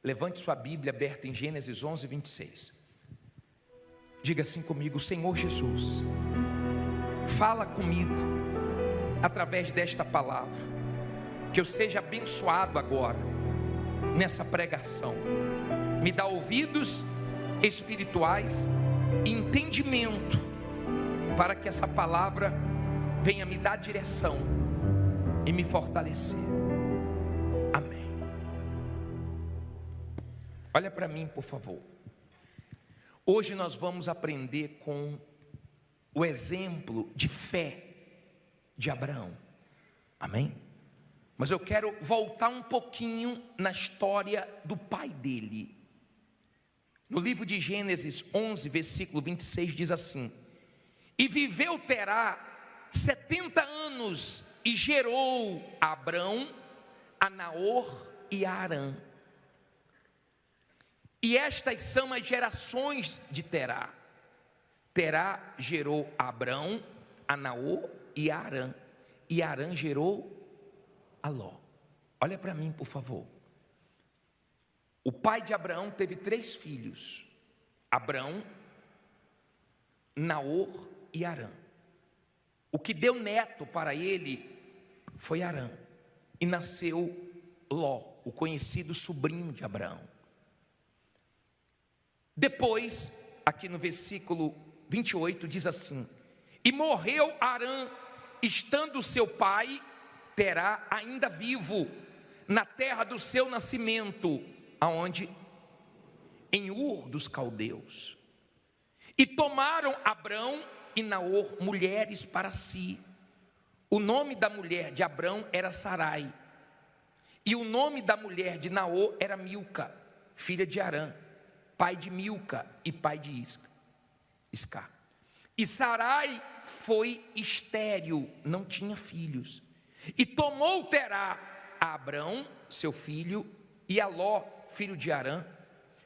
Levante sua Bíblia aberta em Gênesis 11, 26. Diga assim comigo: Senhor Jesus, fala comigo através desta palavra, que eu seja abençoado agora nessa pregação. Me dá ouvidos espirituais e entendimento para que essa palavra venha me dar direção e me fortalecer. Amém. Olha para mim, por favor. Hoje nós vamos aprender com o exemplo de fé de Abraão. Amém? Mas eu quero voltar um pouquinho na história do pai dele. No livro de Gênesis 11, versículo 26, diz assim: E viveu Terá 70 anos e gerou a Abrão, a Naor e a Harã. E estas são as gerações de Terá. Terá gerou a Abrão, a Naor e a Harã. E Harã gerou a Ló. Olha para mim, por favor. O pai de Abraão teve 3 filhos: Abrão, Naor e Harã. O que deu neto para ele foi Harã. E nasceu Ló, o conhecido sobrinho de Abraão. Depois, aqui no versículo 28, diz assim: E morreu Harã, estando seu pai, Terá, ainda vivo, na terra do seu nascimento, aonde? Em Ur dos Caldeus. E tomaram Abrão e Naor mulheres para si. O nome da mulher de Abrão era Sarai, e o nome da mulher de Naor era Milca, filha de Harã, pai de Milca e pai de Isca. E Sarai foi estéril, não tinha filhos. E tomou Terá a Abrão, seu filho, e a Ló, filho de Harã,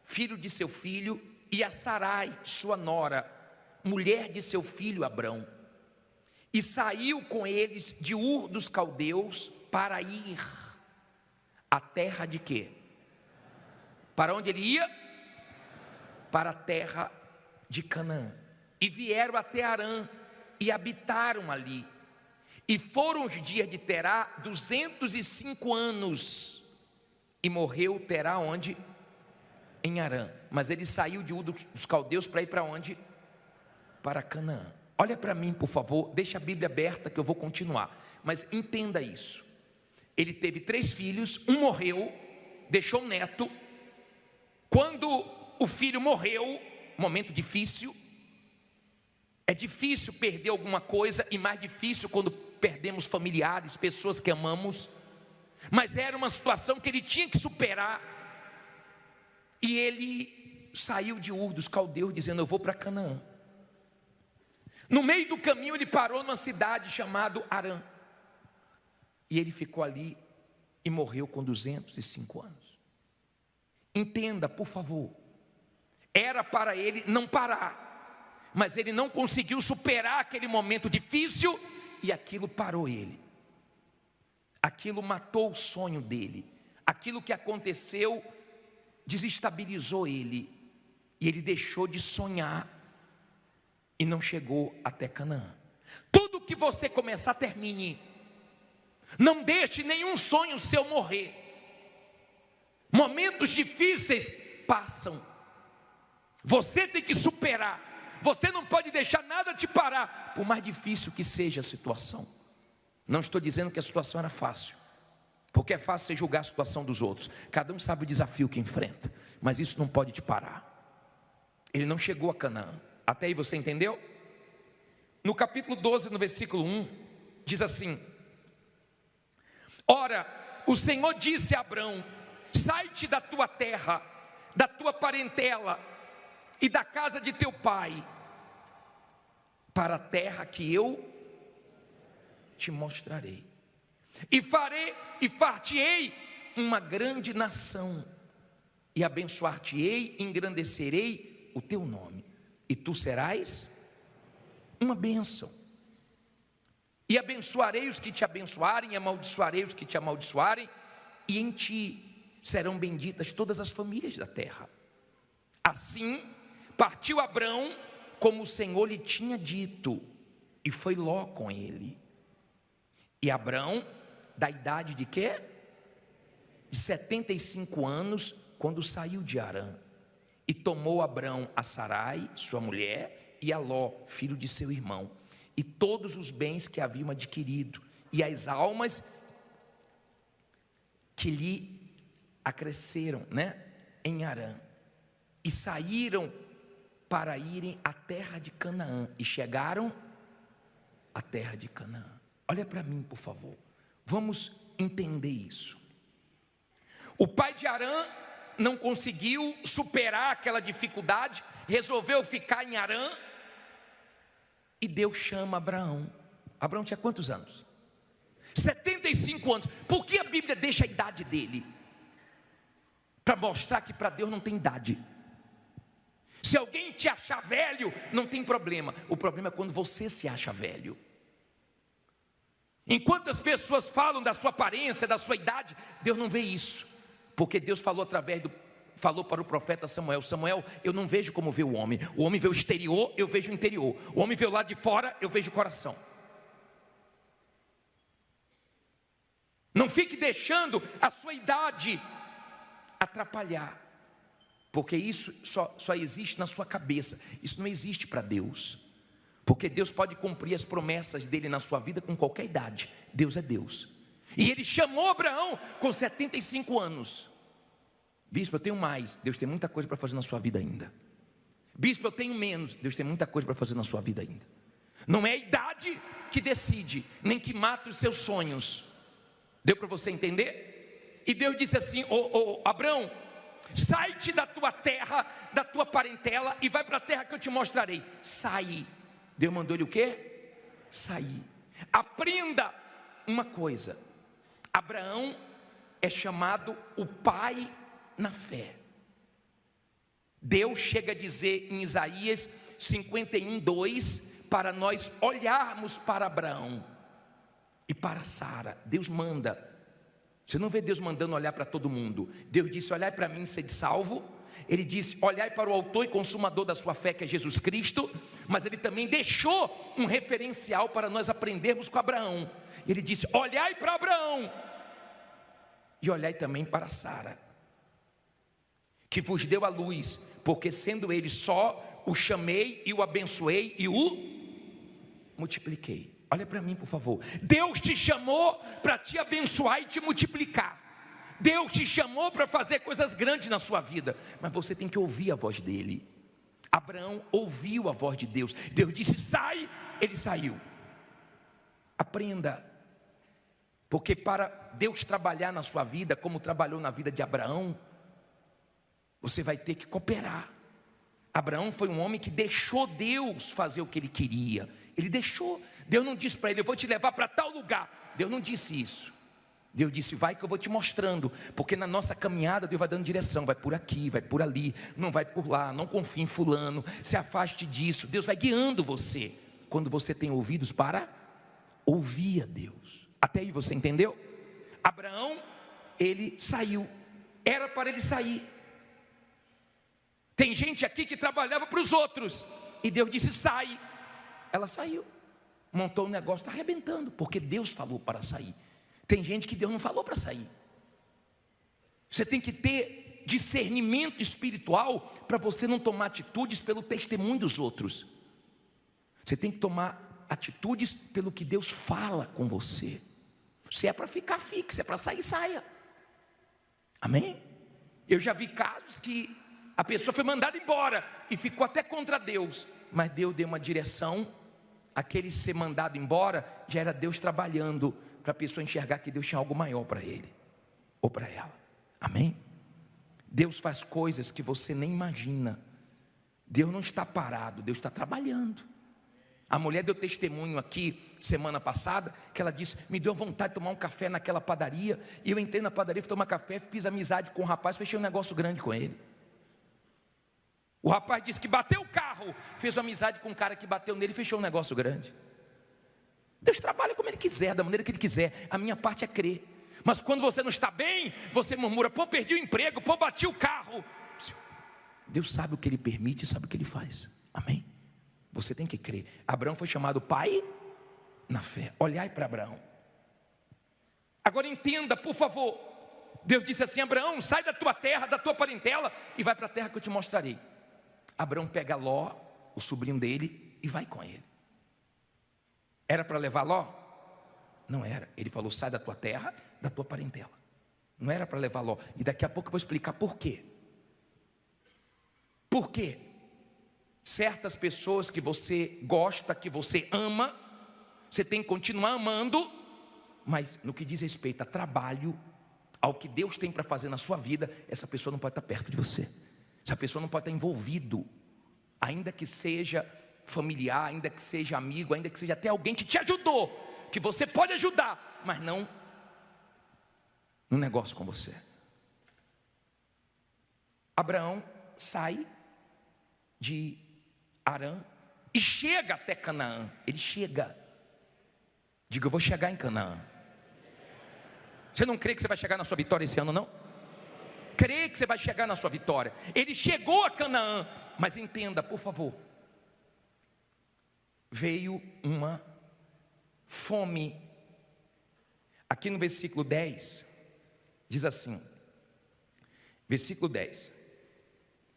filho de seu filho, e a Sarai, sua nora, mulher de seu filho Abrão. E saiu com eles de Ur dos Caldeus para ir à terra de quê? Para onde ele ia? Para a terra de Canaã. E vieram até Harã e habitaram ali. E foram os dias de Terá 205 anos. E morreu Terá onde? Em Harã. Mas ele saiu de Ur dos Caldeus para ir para onde? Para Canaã. Olha para mim, por favor, deixa a Bíblia aberta que eu vou continuar. Mas entenda isso. Ele teve 3 filhos, um morreu, deixou um neto. Quando o filho morreu, momento difícil. É difícil perder alguma coisa, e mais difícil quando perdemos familiares, pessoas que amamos. Mas era uma situação que ele tinha que superar. E ele saiu de Ur dos Caldeus dizendo: eu vou para Canaã. No meio do caminho ele parou numa cidade chamada Harã. E ele ficou ali e morreu com 205 anos. Entenda, por favor. Era para ele não parar, mas ele não conseguiu superar aquele momento difícil, e aquilo parou ele. Aquilo matou o sonho dele. Aquilo que aconteceu desestabilizou ele, e ele deixou de sonhar e não chegou até Canaã. Tudo que você começar, termine. Não deixe nenhum sonho seu morrer. Momentos difíceis passam. Você tem que superar. Você não pode deixar nada te parar, por mais difícil que seja a situação. Não estou dizendo que a situação era fácil, porque é fácil você julgar a situação dos outros. Cada um sabe o desafio que enfrenta, mas isso não pode te parar. Ele não chegou a Canaã. Até aí você entendeu? No capítulo 12, no versículo 1, diz assim: Ora, o Senhor disse a Abrão: sai-te da tua terra, da tua parentela e da casa de teu pai, para a terra que eu te mostrarei. E far-te-ei uma grande nação, e abençoar-te-ei, engrandecerei o teu nome, e tu serás uma bênção. E abençoarei os que te abençoarem, e amaldiçoarei os que te amaldiçoarem, e em ti serão benditas todas as famílias da terra. Assim, partiu Abrão, como o Senhor lhe tinha dito, e foi Ló com ele. E Abrão, da idade de quê? De 75 anos, quando saiu de Harã. E tomou Abrão a Sarai, sua mulher, e a Ló, filho de seu irmão, e todos os bens que haviam adquirido, e as almas que lhe acresceram, em Harã. E saíram para irem à terra de Canaã, e chegaram à terra de Canaã. Olha para mim, por favor, vamos entender isso. O pai de Harã não conseguiu superar aquela dificuldade, resolveu ficar em Harã, e Deus chama Abraão. Abraão tinha quantos anos? 75 anos. Por que a Bíblia deixa a idade dele? Para mostrar que para Deus não tem idade. Se alguém te achar velho, não tem problema. O problema é quando você se acha velho. Enquanto as pessoas falam da sua aparência, da sua idade, Deus não vê isso. Porque Deus falou falou para o profeta Samuel: Samuel, eu não vejo como vê o homem vê o exterior, eu vejo o interior. O homem vê o lado de fora, eu vejo o coração. Não fique deixando a sua idade atrapalhar, porque isso só existe na sua cabeça. Isso não existe para Deus, porque Deus pode cumprir as promessas dele na sua vida com qualquer idade. Deus é Deus. E ele chamou Abraão com 75 anos. Bispo, eu tenho mais. Deus tem muita coisa para fazer na sua vida ainda. Bispo, eu tenho menos. Deus tem muita coisa para fazer na sua vida ainda. Não é a idade que decide, nem que mata os seus sonhos. Deu para você entender? E Deus disse assim: Abraão, sai-te da tua terra, da tua parentela, e vai para a terra que eu te mostrarei. Sai. Deus mandou ele o quê? Sair. Aprenda uma coisa: Abraão é chamado o pai na fé. Deus chega a dizer em Isaías 51:2, para nós olharmos para Abraão e para Sara. Deus manda. Você não vê Deus mandando olhar para todo mundo. Deus disse: olhai para mim, sede salvo. Ele disse: olhai para o autor e consumador da sua fé, que é Jesus Cristo. Mas ele também deixou um referencial para nós aprendermos com Abraão. Ele disse: olhai para Abraão e olhai também para Sara, que vos deu a luz, porque sendo ele só, o chamei e o abençoei e o multipliquei. Olha para mim, por favor. Deus te chamou para te abençoar e te multiplicar. Deus te chamou para fazer coisas grandes na sua vida, mas você tem que ouvir a voz dele. Abraão ouviu a voz de Deus. Deus disse: sai, ele saiu. Aprenda, porque para Deus trabalhar na sua vida, como trabalhou na vida de Abraão, você vai ter que cooperar. Abraão foi um homem que deixou Deus fazer o que ele queria. Ele deixou. Deus não disse para ele: eu vou te levar para tal lugar. Deus não disse isso. Deus disse: vai que eu vou te mostrando. Porque na nossa caminhada Deus vai dando direção. Vai por aqui, vai por ali, não vai por lá, não confie em fulano, se afaste disso. Deus vai guiando você, quando você tem ouvidos para ouvir a Deus. Até aí você entendeu? Abraão, ele saiu. Era para ele sair. Tem gente aqui que trabalhava para os outros, e Deus disse: sai. Ela saiu, montou um negócio, está arrebentando, porque Deus falou para sair. Tem gente que Deus não falou para sair. Você tem que ter discernimento espiritual para você não tomar atitudes pelo testemunho dos outros. Você tem que tomar atitudes pelo que Deus fala com você. Se é para ficar, fique. Se é para sair, saia. Amém? Eu já vi casos que a pessoa foi mandada embora e ficou até contra Deus, mas Deus deu uma direção. Aquele ser mandado embora já era Deus trabalhando para a pessoa enxergar que Deus tinha algo maior para ele ou para ela. Amém? Deus faz coisas que você nem imagina. Deus não está parado, Deus está trabalhando. A mulher deu testemunho aqui semana passada, que ela disse: me deu vontade de tomar um café naquela padaria, e eu entrei na padaria, fui tomar café, fiz amizade com o rapaz, fechei um negócio grande com ele. O rapaz disse que bateu o carro, fez uma amizade com um cara que bateu nele e fechou um negócio grande. Deus trabalha como Ele quiser, da maneira que Ele quiser. A minha parte é crer. Mas quando você não está bem, você murmura: pô, perdi o emprego, pô, bati o carro. Deus sabe o que Ele permite e sabe o que Ele faz. Amém? Você tem que crer. Abraão foi chamado pai na fé. Olhai para Abraão. Agora entenda, por favor. Deus disse assim: Abraão, sai da tua terra, da tua parentela, e vai para a terra que eu te mostrarei. Abraão pega Ló, o sobrinho dele, e vai com ele. Era para levar Ló? Não era. Ele falou: sai da tua terra, da tua parentela. Não era para levar Ló. E daqui a pouco eu vou explicar por quê. Por quê? Certas pessoas que você gosta, que você ama, você tem que continuar amando, mas no que diz respeito a trabalho, ao que Deus tem para fazer na sua vida, essa pessoa não pode estar perto de você. Essa pessoa não pode estar envolvido, ainda que seja familiar, ainda que seja amigo, ainda que seja até alguém que te ajudou, que você pode ajudar, mas não no negócio com você. Abraão sai de Arã e chega até Canaã. Ele chega. Diga: eu vou chegar em Canaã. Você não crê que você vai chegar na sua vitória esse ano, não? Crê que você vai chegar na sua vitória. Ele chegou a Canaã, mas entenda, por favor, veio uma fome. Aqui no versículo 10 diz assim, versículo 10: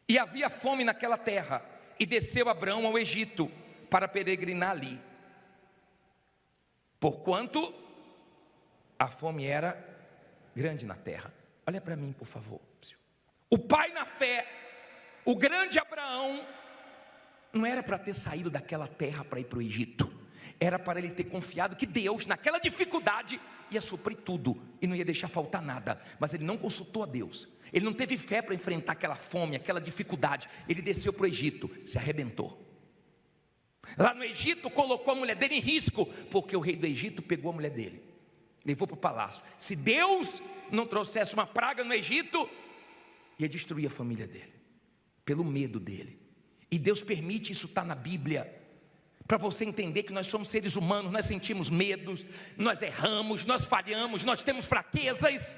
e havia fome naquela terra, e desceu Abraão ao Egito para peregrinar ali, porquanto a fome era grande na terra. Olha para mim, por favor. O pai na fé, o grande Abraão, não era para ter saído daquela terra para ir para o Egito. Era para ele ter confiado que Deus, naquela dificuldade, ia suprir tudo e não ia deixar faltar nada. Mas ele não consultou a Deus. Ele não teve fé para enfrentar aquela fome, aquela dificuldade. Ele desceu para o Egito, se arrebentou. Lá no Egito colocou a mulher dele em risco, porque o rei do Egito pegou a mulher dele, levou para o palácio. Se Deus não trouxesse uma praga no Egito, ia destruir a família dele, pelo medo dele. E Deus permite, isso está na Bíblia, para você entender que nós somos seres humanos, nós sentimos medos, nós erramos, nós falhamos, nós temos fraquezas,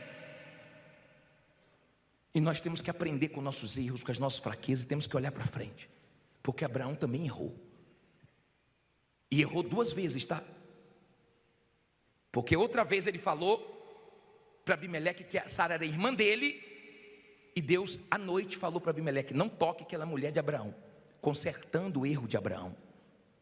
e nós temos que aprender com nossos erros, com as nossas fraquezas, e temos que olhar para frente, porque Abraão também errou, e errou 2 vezes, tá? Porque outra vez ele falou para Abimeleque que a Sara era irmã dele, e Deus à noite falou para Abimeleque: não toque aquela mulher de Abraão, consertando o erro de Abraão,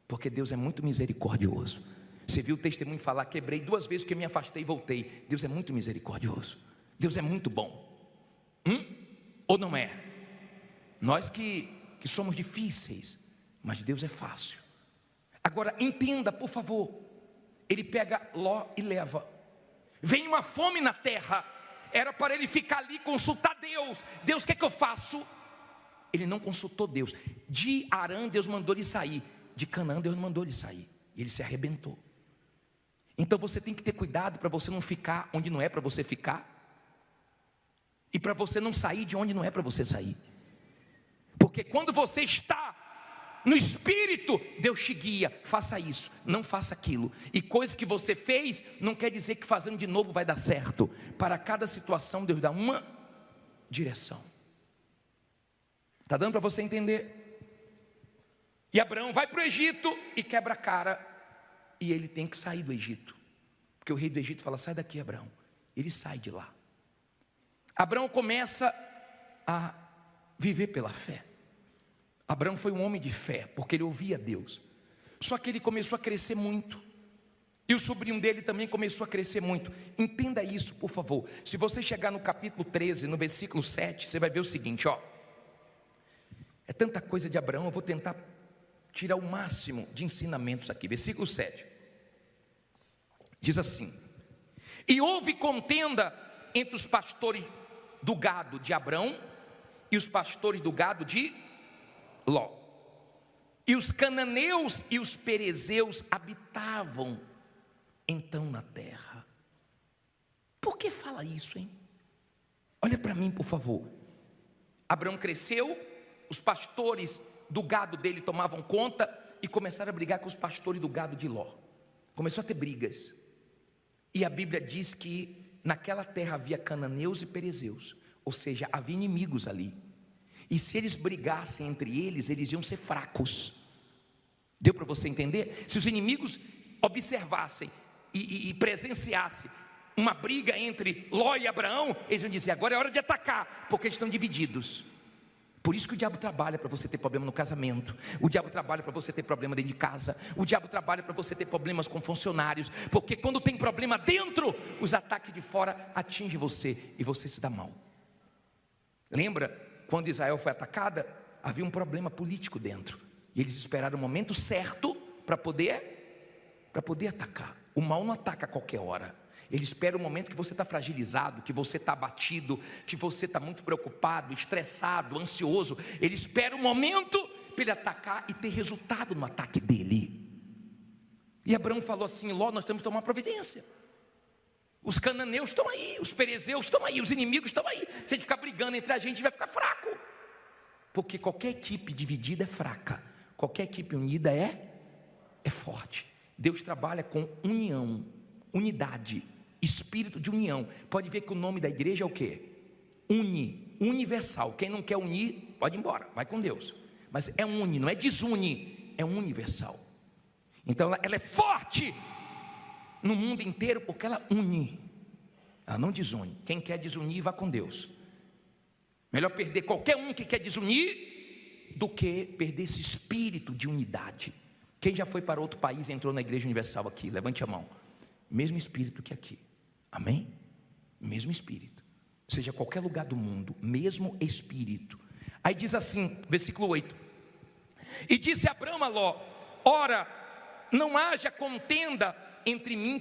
porque Deus é muito misericordioso. Você viu o testemunho falar: quebrei 2 vezes porque me afastei e voltei. Deus é muito misericordioso, Deus é muito bom. Ou não é? Nós que somos difíceis, mas Deus é fácil. Agora entenda, por favor, ele pega Ló e leva. Vem uma fome na terra, era para ele ficar ali, consultar Deus. Deus, o que é que eu faço? Ele não consultou Deus. De Arã Deus mandou ele sair, de Canaã Deus não mandou ele sair, e ele se arrebentou. Então você tem que ter cuidado para você não ficar onde não é para você ficar, e para você não sair de onde não é para você sair. Porque quando você está no Espírito, Deus te guia: faça isso, não faça aquilo. E coisa que você fez, não quer dizer que fazendo de novo vai dar certo. Para cada situação Deus dá uma direção. Está dando para você entender? E Abraão vai para o Egito e quebra a cara, e ele tem que sair do Egito, porque o rei do Egito fala: sai daqui, Abraão. Ele sai de lá. Abraão começa a viver pela fé. Abraão foi um homem de fé, porque ele ouvia Deus. Só que ele começou a crescer muito, e o sobrinho dele também começou a crescer muito. Entenda isso, por favor. Se você chegar no capítulo 13, no versículo 7, você vai ver o seguinte, ó. É tanta coisa de Abraão, eu vou tentar tirar o máximo de ensinamentos aqui. Versículo 7 diz assim: e houve contenda entre os pastores do gado de Abraão e os pastores do gado de Ló. E os cananeus e os perezeus habitavam então na terra. Por que fala isso, hein? Olha para mim, por favor. Abraão cresceu, os pastores do gado dele tomavam conta e começaram a brigar com os pastores do gado de Ló. Começou a ter brigas. E a Bíblia diz que naquela terra havia cananeus e perezeus, ou seja, havia inimigos ali. E se eles brigassem entre eles, eles iam ser fracos. Deu para você entender? Se os inimigos observassem e presenciassem uma briga entre Ló e Abraão, eles iam dizer: agora é hora de atacar, porque eles estão divididos. Por isso que o diabo trabalha para você ter problema no casamento, o diabo trabalha para você ter problema dentro de casa, o diabo trabalha para você ter problemas com funcionários, porque quando tem problema dentro, os ataques de fora atingem você e você se dá mal. Lembra quando Israel foi atacada? Havia um problema político dentro, e eles esperaram o momento certo para poder atacar. O mal não ataca a qualquer hora. Ele espera o momento que você está fragilizado, que você está abatido, que você está muito preocupado, estressado, ansioso. Ele espera o momento para ele atacar e ter resultado no ataque dele. E Abraão falou assim: Ló, nós temos que tomar providência. Os cananeus estão aí, os perezeus estão aí, os inimigos estão aí. Se a gente ficar brigando entre a gente, vai ficar fraco. Porque qualquer equipe dividida é fraca, qualquer equipe unida é forte. Deus trabalha com união, unidade, espírito de união. Pode ver que o nome da igreja é o quê? Universal. Quem não quer unir, pode ir embora, vai com Deus. Mas é une, não é desune, é universal. Então ela é forte no mundo inteiro porque ela une, ela não desune. Quem quer desunir, vá com Deus. Melhor perder qualquer um que quer desunir do que perder esse espírito de unidade. Quem já foi para outro país e entrou na igreja universal aqui? Levante a mão. Mesmo espírito que aqui, amém? Mesmo espírito, seja qualquer lugar do mundo, mesmo espírito. Aí diz assim, versículo 8: e disse Abraão a Ló: ora, não haja contenda entre mim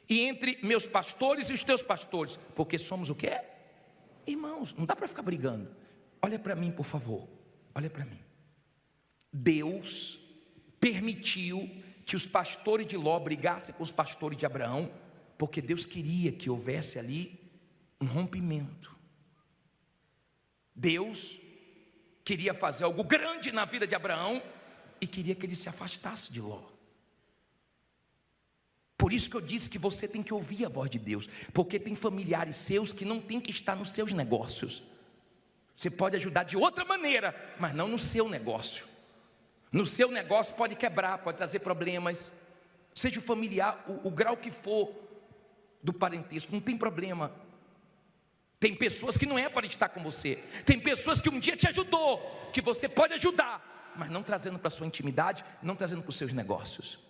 e entre meus pastores e os teus pastores, porque somos o quê? Irmãos, não dá para ficar brigando. Olha para mim, por favor, olha para mim. Deus permitiu que os pastores de Ló brigassem com os pastores de Abraão, porque Deus queria que houvesse ali um rompimento. Deus queria fazer algo grande na vida de Abraão e queria que ele se afastasse de Ló. Por isso que eu disse que você tem que ouvir a voz de Deus, porque tem familiares seus que não tem que estar nos seus negócios. Você pode ajudar de outra maneira, mas não no seu negócio. No seu negócio pode quebrar, pode trazer problemas. Seja o familiar, o grau que for do parentesco, não tem problema. Tem pessoas que não é para estar com você. Tem pessoas que um dia te ajudou, que você pode ajudar, mas não trazendo para a sua intimidade, não trazendo para os seus negócios.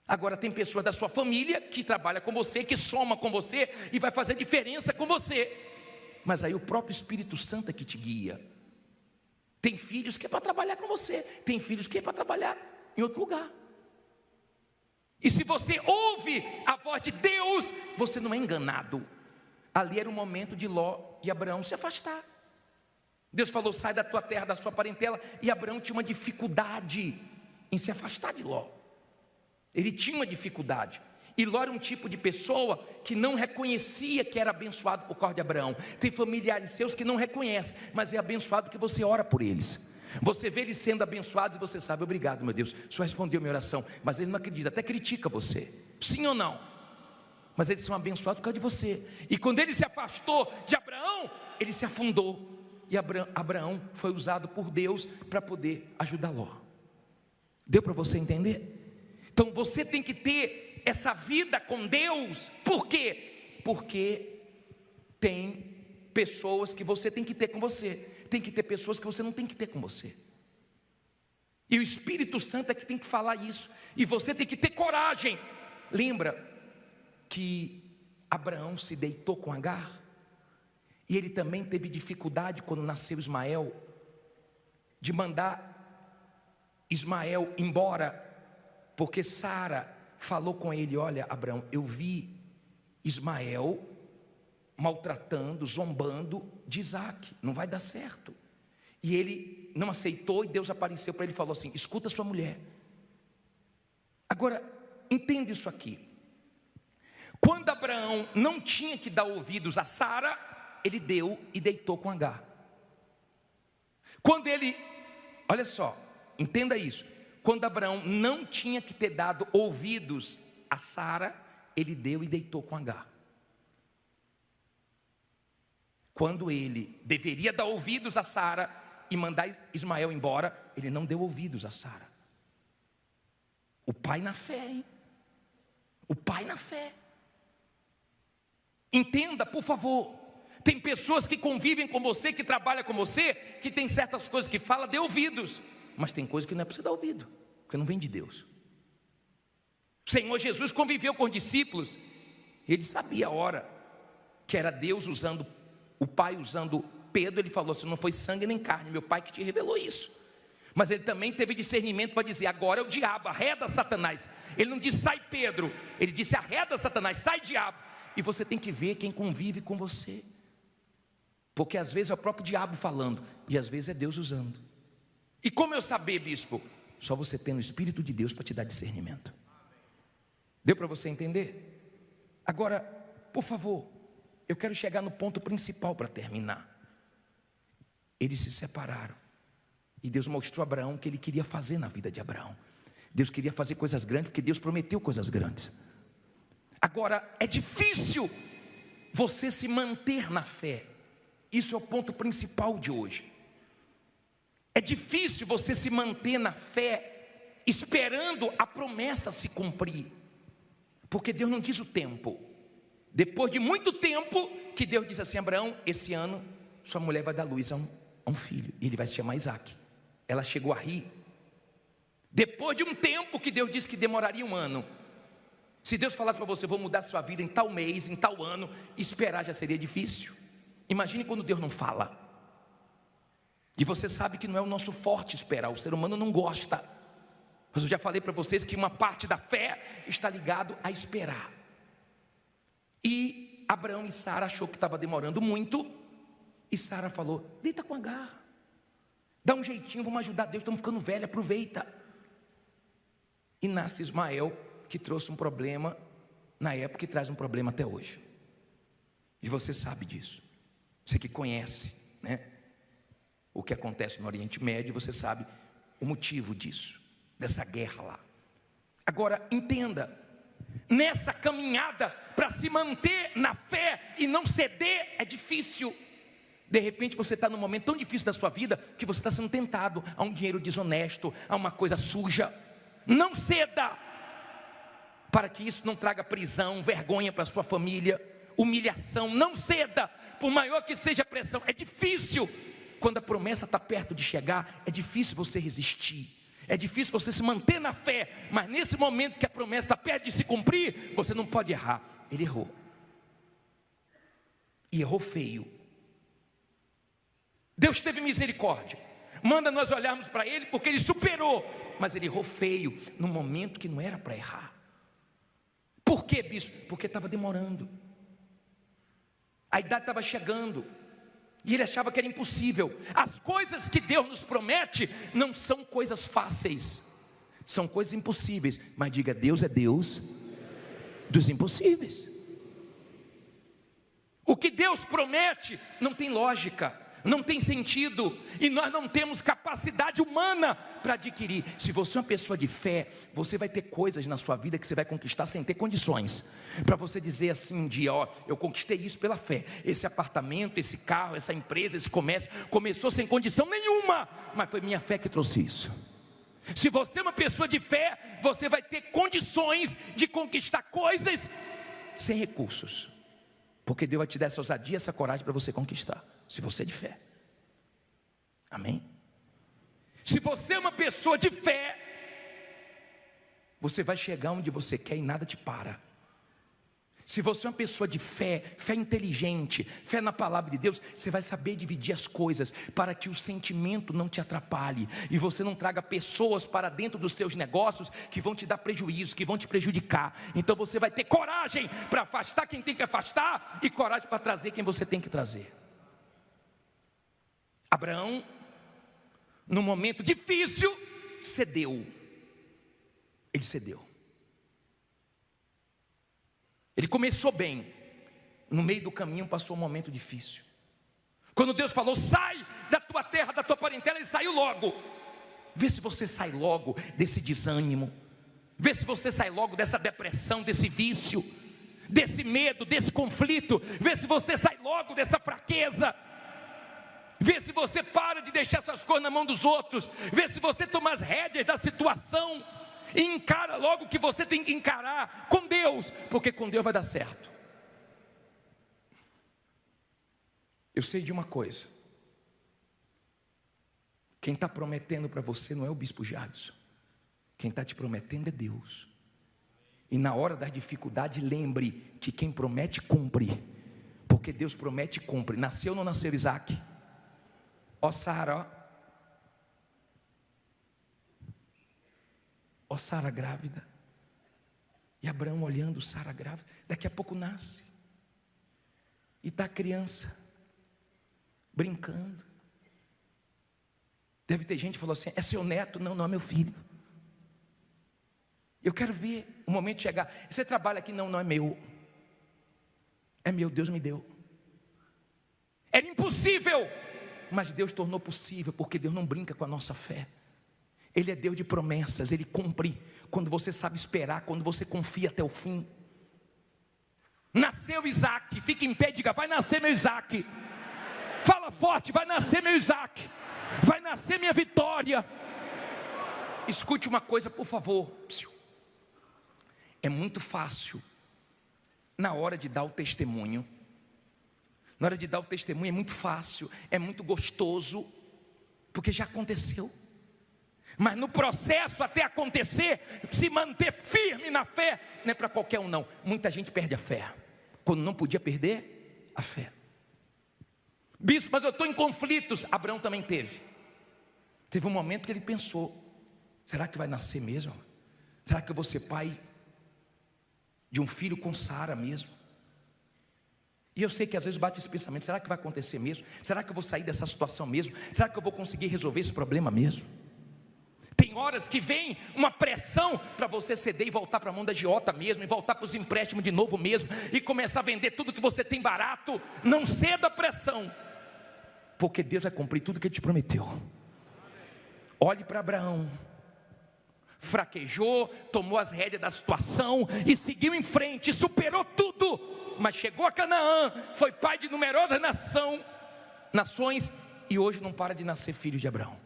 Agora tem pessoas da sua família que trabalha com você, que soma com você e vai fazer diferença com você. Mas aí o próprio Espírito Santo é que te guia. Tem filhos que é para trabalhar com você, tem filhos que é para trabalhar em outro lugar. E se você ouve a voz de Deus, você não é enganado. Ali era o momento de Ló e Abraão se afastar. Deus falou: sai da tua terra, da sua parentela. E Abraão tinha uma dificuldade em se afastar de Ló. Ele tinha uma dificuldade. E Ló era um tipo de pessoa que não reconhecia que era abençoado por causa de Abraão. Tem familiares seus que não reconhecem, mas é abençoado porque você ora por eles. Você vê eles sendo abençoados e você sabe: obrigado, meu Deus, o Senhor respondeu minha oração. Mas ele não acredita, até critica você, sim ou não? Mas eles são abençoados por causa de você. E quando ele se afastou de Abraão, ele se afundou. E Abraão foi usado por Deus para poder ajudar Ló. Deu para você entender? Então você tem que ter essa vida com Deus. Por quê? Porque tem pessoas que você tem que ter com você, tem que ter pessoas que você não tem que ter com você. E o Espírito Santo é que tem que falar isso. E você tem que ter coragem. Lembra que Abraão se deitou com Agar? E ele também teve dificuldade quando nasceu Ismael, de mandar Ismael embora, porque Sara falou com ele: olha, Abraão, eu vi Ismael maltratando, zombando de Isaac, não vai dar certo. E ele não aceitou, e Deus apareceu para ele e falou assim: escuta sua mulher. Agora, entenda isso aqui. Quando Abraão não tinha que dar ouvidos a Sara, ele deu e deitou com Agar. Quando ele, olha só, entenda isso. Quando Abraão não tinha que ter dado ouvidos a Sara, ele deu e deitou com Agar. Quando ele deveria dar ouvidos a Sara e mandar Ismael embora, ele não deu ouvidos a Sara. O pai na fé, hein? O pai na fé. Entenda, por favor. Tem pessoas que convivem com você, que trabalham com você, que tem certas coisas que fala, dê ouvidos. Mas tem coisas que não é para você dar ouvido, porque não vem de Deus. O Senhor Jesus conviveu com os discípulos. Ele sabia a hora que era Deus usando, o Pai usando Pedro. Ele falou assim: não foi sangue nem carne, meu Pai que te revelou isso. Mas ele também teve discernimento para dizer: agora é o diabo, arreda Satanás. Ele não disse sai Pedro, ele disse arreda Satanás, sai diabo. E você tem que ver quem convive com você, porque às vezes é o próprio diabo falando, e às vezes é Deus usando. E como eu saber, bispo? Só você tendo o Espírito de Deus para te dar discernimento. Deu para você entender? Agora, por favor, eu quero chegar no ponto principal para terminar. Eles se separaram, e Deus mostrou a Abraão o que ele queria fazer na vida de Abraão. Deus queria fazer coisas grandes, porque Deus prometeu coisas grandes. Agora, é difícil você se manter na fé. Isso é o ponto principal de hoje. É difícil você se manter na fé, esperando a promessa se cumprir, porque Deus não diz o tempo. Depois de muito tempo, que Deus diz assim: Abraão, esse ano sua mulher vai dar luz a um filho, e ele vai se chamar Isaac. Ela chegou a rir. Depois de um tempo que Deus disse que demoraria 1 ano. Se Deus falasse para você: vou mudar sua vida em tal mês, em tal ano, esperar já seria difícil. Imagine quando Deus não fala. E você sabe que não é o nosso forte esperar, o ser humano não gosta. Mas eu já falei para vocês que uma parte da fé está ligado a esperar. E Abraão e Sara achou que estava demorando muito, e Sara falou: deita com Agar, dá um jeitinho, vamos ajudar Deus, estamos ficando velha, aproveita. E nasce Ismael, que trouxe um problema na época e traz um problema até hoje. E você sabe disso. Você que conhece, né, o que acontece no Oriente Médio, você sabe o motivo disso, dessa guerra lá. Agora, entenda, nessa caminhada para se manter na fé e não ceder, é difícil. De repente você está num momento tão difícil da sua vida, que você está sendo tentado a um dinheiro desonesto, a uma coisa suja. Não ceda, para que isso não traga prisão, vergonha para a sua família, humilhação. Não ceda, por maior que seja a pressão. É difícil, quando a promessa está perto de chegar, é difícil você resistir, é difícil você se manter na fé. Mas nesse momento que a promessa está perto de se cumprir, você não pode errar. Ele errou, e errou feio. Deus teve misericórdia, manda nós olharmos para ele, porque ele superou. Mas ele errou feio, no momento que não era para errar. Por quê, bispo? Porque estava demorando, a idade estava chegando, e ele achava que era impossível. As coisas que Deus nos promete não são coisas fáceis, são coisas impossíveis. Mas diga: Deus é Deus dos impossíveis. O que Deus promete não tem lógica, não tem sentido, e nós não temos capacidade humana para adquirir. Se você é uma pessoa de fé, você vai ter coisas na sua vida que você vai conquistar sem ter condições, para você dizer assim um dia: ó, eu conquistei isso pela fé. Esse apartamento, esse carro, essa empresa, esse comércio, começou sem condição nenhuma, mas foi minha fé que trouxe isso. Se você é uma pessoa de fé, você vai ter condições de conquistar coisas sem recursos, porque Deus vai te dar essa ousadia, essa coragem para você conquistar, se você é de fé. Amém? Se você é uma pessoa de fé, você vai chegar onde você quer e nada te para. Se você é uma pessoa de fé, fé inteligente, fé na palavra de Deus, você vai saber dividir as coisas, para que o sentimento não te atrapalhe, e você não traga pessoas para dentro dos seus negócios, que vão te dar prejuízo, que vão te prejudicar. Então você vai ter coragem para afastar quem tem que afastar, e coragem para trazer quem você tem que trazer. Abraão, num momento difícil, cedeu. Ele cedeu. Ele começou bem, no meio do caminho passou um momento difícil. Quando Deus falou: sai da tua terra, da tua parentela, ele saiu logo. Vê se você sai logo desse desânimo, vê se você sai logo dessa depressão, desse vício. desse medo, desse conflito. Vê se você sai logo dessa fraqueza. Vê se você para de deixar essas coisas na mão dos outros. Vê se você toma as rédeas da situação e encara logo o que você tem que encarar com Deus, porque com Deus vai dar certo. Eu sei de uma coisa: quem está prometendo para você não é o bispo Jadson. Quem está te prometendo é Deus. E na hora das dificuldades, lembre que quem promete, cumpre. Porque Deus promete e cumpre. Nasceu ou não nasceu Isaac? Ó Sara, ó Sara grávida. E Abraão olhando Sara grávida. Daqui a pouco nasce. E está a criança brincando. Deve ter gente que falou assim: é seu neto? Não, não é meu filho. Eu quero ver o momento chegar. Você trabalha aqui? Não, não é meu. É meu, Deus me deu. Era impossível, mas Deus tornou possível, porque Deus não brinca com a nossa fé. Ele é Deus de promessas, Ele cumpre quando você sabe esperar, quando você confia até o fim. Nasceu Isaac, fica em pé e diga: vai nascer meu Isaac. Fala forte: vai nascer meu Isaac. Vai nascer minha vitória. Escute uma coisa, por favor. É muito fácil, na hora de dar o testemunho. Na hora de dar o testemunho é muito fácil, é muito gostoso, porque já aconteceu. Mas no processo até acontecer, se manter firme na fé, não é para qualquer um não. Muita gente perde a fé, quando não podia perder a fé. Bispo, mas eu estou em conflitos. Abraão também teve. Teve um momento que ele pensou: será que vai nascer mesmo? Será que eu vou ser pai de um filho com Sara mesmo? E eu sei que às vezes bate esse pensamento: será que vai acontecer mesmo? Será que eu vou sair dessa situação mesmo? Será que eu vou conseguir resolver esse problema mesmo? Tem horas que vem uma pressão para você ceder e voltar para a mão da agiota mesmo, e voltar para os empréstimos de novo mesmo, e começar a vender tudo que você tem barato. Não ceda a pressão, porque Deus vai cumprir tudo que Ele te prometeu. Olhe para Abraão. Fraquejou, tomou as rédeas da situação e seguiu em frente, superou tudo, mas chegou a Canaã, foi pai de numerosas nações, e hoje não para de nascer filho de Abraão.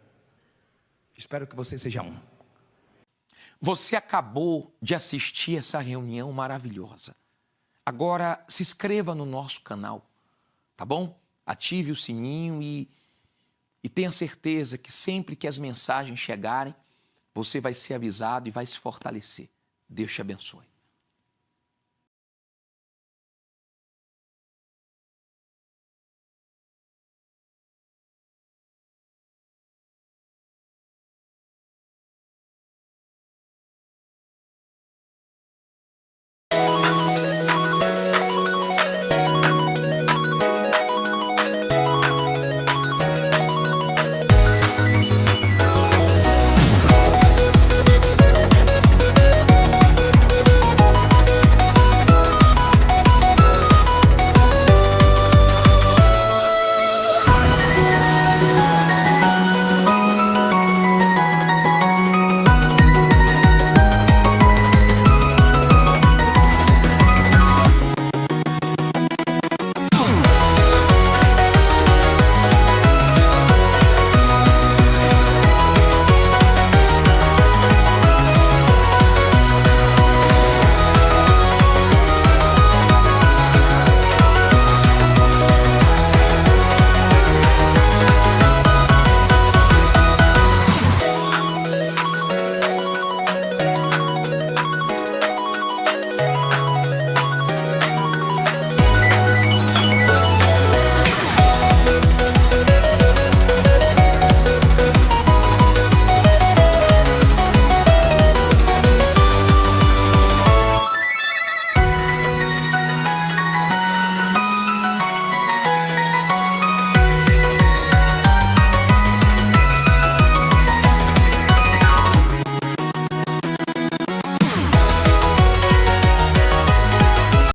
Espero que você seja um. Você acabou de assistir essa reunião maravilhosa. Agora se inscreva no nosso canal, tá bom? Ative o sininho e tenha certeza que sempre que as mensagens chegarem, você vai ser avisado e vai se fortalecer. Deus te abençoe.